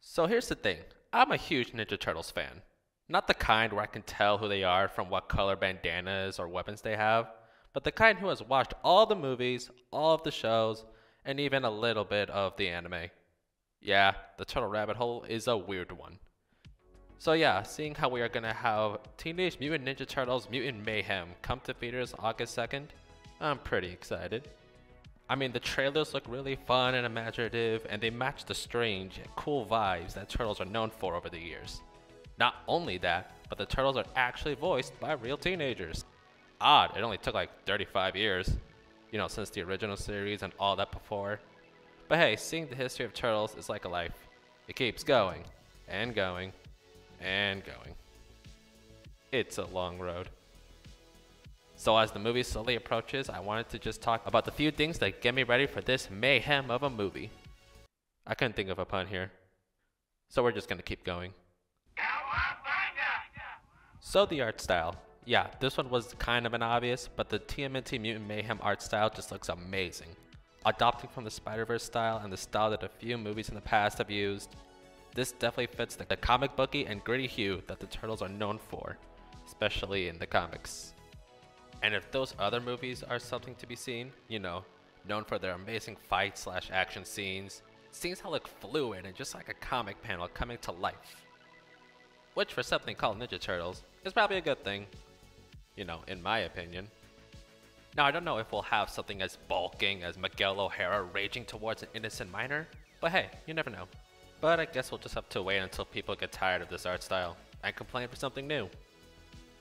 So here's the thing, I'm a huge Ninja Turtles fan. Not the kind where I can tell who they are from what color bandanas or weapons they have, but the kind who has watched all the movies, all of the shows, and even a little bit of the anime. Yeah, the turtle rabbit hole is a weird one. So yeah, seeing how we are gonna have Teenage Mutant Ninja Turtles Mutant Mayhem come to theaters August 2nd, I'm pretty excited. I mean, the trailers look really fun and imaginative, and they match the strange and cool vibes that Turtles are known for over the years. Not only that, but the Turtles are actually voiced by real teenagers. Odd, it only took like 35 years, since the original series and all that before. But hey, seeing the history of Turtles is like a life. It keeps going, and going, and going. It's a long road. So as the movie slowly approaches, I wanted to just talk about the few things that get me ready for this mayhem of a movie. I couldn't think of a pun here, so we're just gonna keep going. So the art style. Yeah, this one was kind of an obvious, but the TMNT Mutant Mayhem art style just looks amazing. Adopting from the Spider-Verse style and the style that a few movies in the past have used, this definitely fits the comic booky and gritty hue that the Turtles are known for, especially in the comics. And if those other movies are something to be seen, known for their amazing fight/action scenes that look fluid and just like a comic panel coming to life. Which for something called Ninja Turtles is probably a good thing, in my opinion. Now I don't know if we'll have something as bulking as Miguel O'Hara raging towards an innocent miner, but hey, you never know. But I guess we'll just have to wait until people get tired of this art style and complain for something new.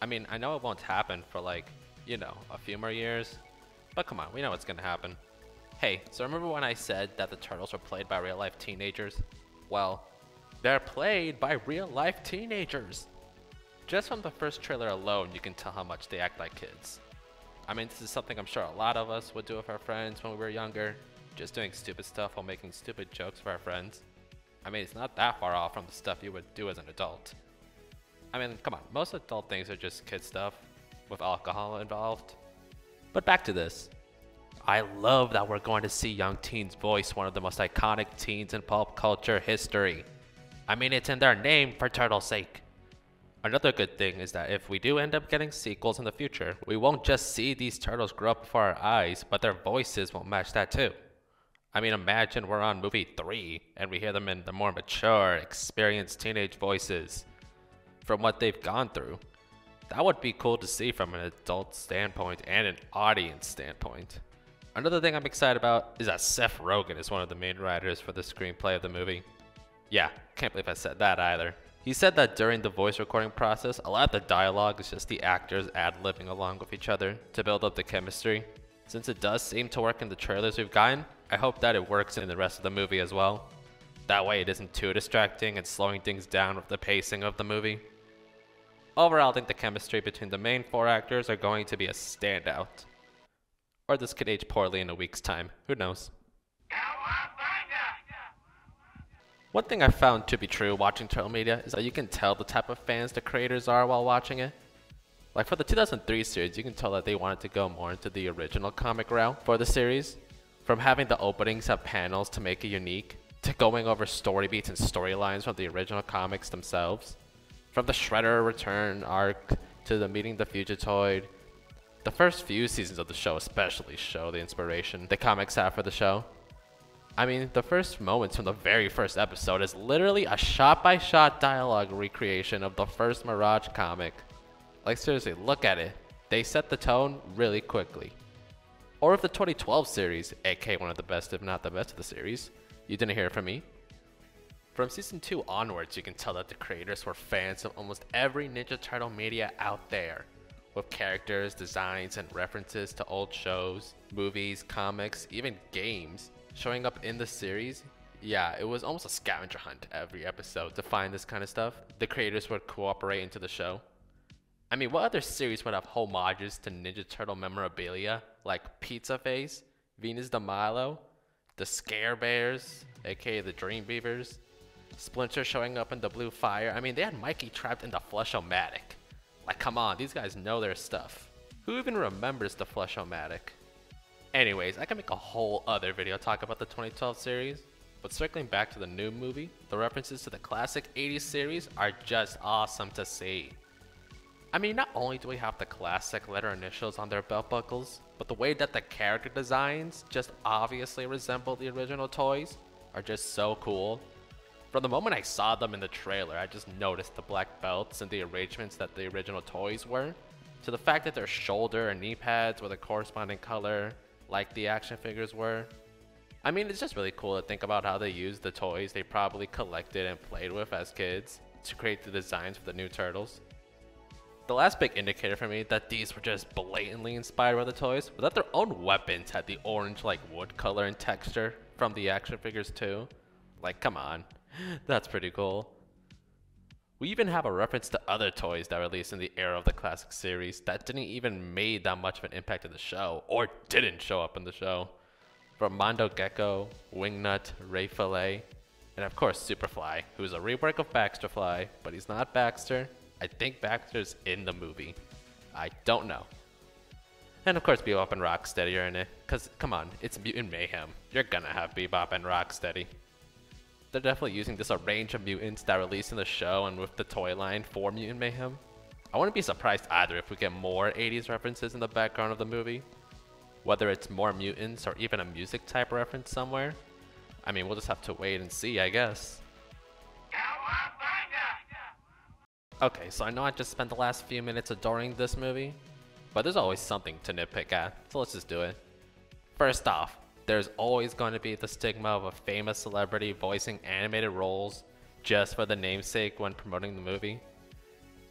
I mean, I know it won't happen for a few more years, but come on, we know what's gonna happen. Hey, so remember when I said that the Turtles were played by real life teenagers? Well, they're played by real life teenagers. Just from the first trailer alone, you can tell how much they act like kids. I mean, this is something I'm sure a lot of us would do with our friends when we were younger, just doing stupid stuff while making stupid jokes with our friends. I mean, it's not that far off from the stuff you would do as an adult. I mean, come on, most adult things are just kid stuff with alcohol involved. But back to this. I love that we're going to see young teens voice one of the most iconic teens in pop culture history. I mean, it's in their name for turtle's sake. Another good thing is that if we do end up getting sequels in the future, we won't just see these turtles grow up before our eyes, but their voices will match that too. I mean, imagine we're on movie 3 and we hear them in the more mature, experienced teenage voices from what they've gone through. That would be cool to see from an adult standpoint and an audience standpoint. Another thing I'm excited about is that Seth Rogen is one of the main writers for the screenplay of the movie. Yeah, can't believe I said that either. He said that during the voice recording process, a lot of the dialogue is just the actors ad-libbing along with each other to build up the chemistry. Since it does seem to work in the trailers we've gotten, I hope that it works in the rest of the movie as well. That way it isn't too distracting and slowing things down with the pacing of the movie. Overall, I think the chemistry between the main 4 actors are going to be a standout. Or this could age poorly in a week's time, who knows. One thing I found to be true watching Turtle Media is that you can tell the type of fans the creators are while watching it. Like for the 2003 series, you can tell that they wanted to go more into the original comic route for the series. From having the openings have panels to make it unique, to going over story beats and storylines from the original comics themselves. From the Shredder return arc to the meeting the Fugitoid. The first few seasons of the show especially show the inspiration the comics have for the show. I mean, the first moments from the very first episode is literally a shot-by-shot dialogue recreation of the first Mirage comic. Like seriously, look at it. They set the tone really quickly. Or with the 2012 series, aka one of the best if not the best of the series, you didn't hear it from me. From season 2 onwards, you can tell that the creators were fans of almost every Ninja Turtle media out there, with characters, designs, and references to old shows, movies, comics, even games showing up in the series. Yeah, it was almost a scavenger hunt every episode to find this kind of stuff. The creators would cooperate into the show. I mean, what other series would have homages to Ninja Turtle memorabilia like Pizza Face, Venus de Milo, the Scare Bears, aka the Dream Beavers, Splinter showing up in the Blue Fire? I mean, they had Mikey trapped in the Flush-O-Matic. Like, come on, these guys know their stuff. Who even remembers the Flush-O-Matic? Anyways, I can make a whole other video talk about the 2012 series. But circling back to the new movie, the references to the classic 80s series are just awesome to see. I mean, not only do we have the classic letter initials on their belt buckles, but the way that the character designs just obviously resemble the original toys are just so cool. From the moment I saw them in the trailer, I just noticed the black belts and the arrangements that the original toys were, to the fact that their shoulder and knee pads were the corresponding color, like the action figures were. I mean, it's just really cool to think about how they used the toys they probably collected and played with as kids to create the designs for the new Turtles. The last big indicator for me that these were just blatantly inspired by the toys was that their own weapons had the orange like wood color and texture from the action figures too. Like, come on, that's pretty cool. We even have a reference to other toys that released in the era of the classic series that didn't even make that much of an impact in the show, or didn't show up in the show. From Mondo Gecko, Wingnut, Ray Fillet, and of course Superfly, who's a rework of Baxter Fly, but he's not Baxter. I think Baxter's in the movie. I don't know. And of course Bebop and Rocksteady are in it, cause come on, it's Mutant Mayhem. You're gonna have Bebop and Rocksteady. They're definitely using this range of mutants that released in the show and with the toy line for Mutant Mayhem. I wouldn't be surprised either if we get more 80s references in the background of the movie. Whether it's more mutants or even a music type reference somewhere. I mean, we'll just have to wait and see, I guess. Okay, so I know I just spent the last few minutes adoring this movie, but there's always something to nitpick at, so let's just do it. First off, there's always going to be the stigma of a famous celebrity voicing animated roles just for the namesake when promoting the movie.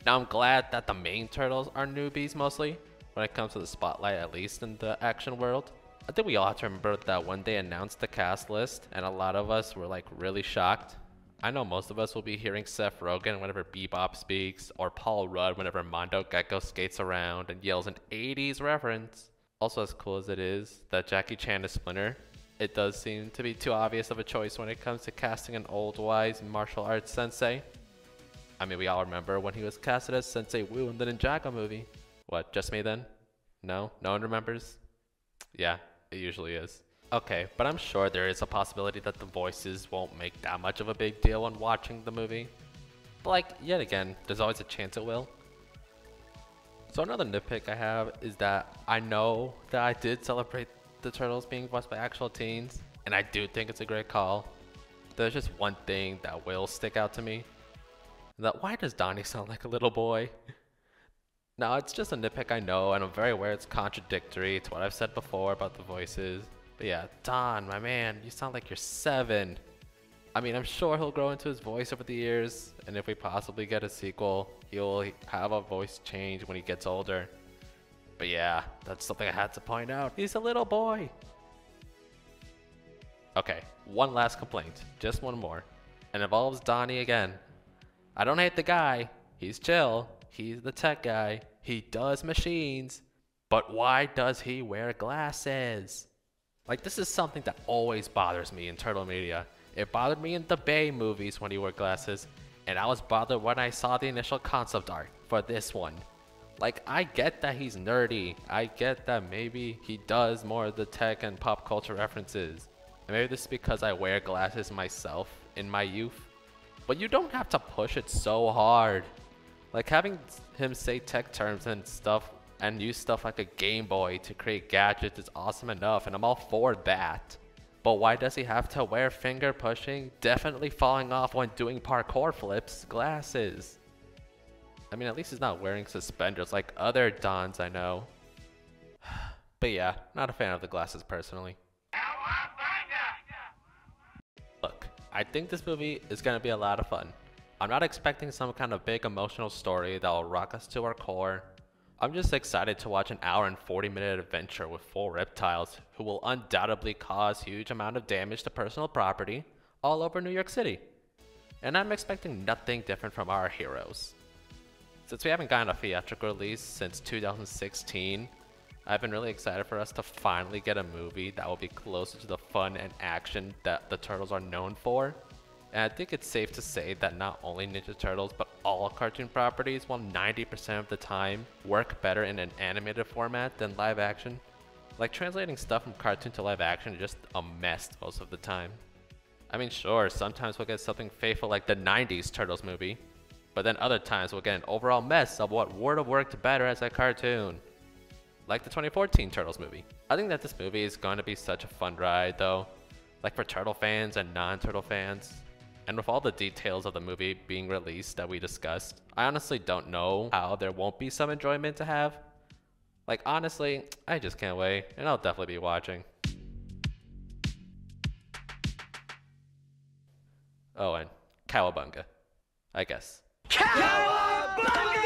Now I'm glad that the main turtles are newbies mostly, when it comes to the spotlight, at least in the action world. I think we all have to remember that when they announced the cast list, and a lot of us were like really shocked. I know most of us will be hearing Seth Rogen whenever Bebop speaks, or Paul Rudd whenever Mondo Gecko skates around and yells an 80s reference. Also, as cool as it is that Jackie Chan is Splinter, it does seem to be too obvious of a choice when it comes to casting an old wise martial arts sensei. I mean, we all remember when he was casted as Sensei Wu in the Ninjago movie. What, just me then? No? No one remembers? Yeah, it usually is. Okay, but I'm sure there is a possibility that the voices won't make that much of a big deal when watching the movie. But like, yet again, there's always a chance it will. So another nitpick I have is that I know that I did celebrate the Turtles being voiced by actual teens, and I do think it's a great call. There's just one thing that will stick out to me. That why does Donnie sound like a little boy? Now, it's just a nitpick I know, and I'm very aware it's contradictory to what I've said before about the voices. But yeah, Don, my man, you sound like you're 7. I mean, I'm sure he'll grow into his voice over the years, and if we possibly get a sequel, he'll have a voice change when he gets older. But yeah, that's something I had to point out. He's a little boy. Okay, one last complaint, just one more, and involves Donnie again. I don't hate the guy, he's chill, he's the tech guy, he does machines, but why does he wear glasses? Like, this is something that always bothers me in Turtle media. It bothered me in the Bay movies when he wore glasses, and I was bothered when I saw the initial concept art for this one. Like, I get that he's nerdy, I get that maybe he does more of the tech and pop culture references, and maybe this is because I wear glasses myself in my youth, but you don't have to push it so hard. Like, having him say tech terms and stuff and use stuff like a Game Boy to create gadgets is awesome enough, and I'm all for that. But why does he have to wear finger pushing, definitely falling off when doing parkour flips, glasses? I mean, at least he's not wearing suspenders like other Dons I know. But yeah, not a fan of the glasses personally. Look, I think this movie is gonna be a lot of fun. I'm not expecting some kind of big emotional story that will rock us to our core. I'm just excited to watch an hour and 40-minute adventure with 4 reptiles who will undoubtedly cause huge amount of damage to personal property all over New York City. And I'm expecting nothing different from our heroes. Since we haven't gotten a theatrical release since 2016, I've been really excited for us to finally get a movie that will be closer to the fun and action that the Turtles are known for. And I think it's safe to say that not only Ninja Turtles, but all cartoon properties will 90% of the time work better in an animated format than live action. Like, translating stuff from cartoon to live action is just a mess most of the time. I mean, sure, sometimes we'll get something faithful like the 90s Turtles movie, but then other times we'll get an overall mess of what would have worked better as a cartoon. Like the 2014 Turtles movie. I think that this movie is going to be such a fun ride though, like for Turtle fans and non-Turtle fans. And with all the details of the movie being released that we discussed, I honestly don't know how there won't be some enjoyment to have. Like honestly, I just can't wait, and I'll definitely be watching. Oh, and Cowabunga, I guess. Cowabunga!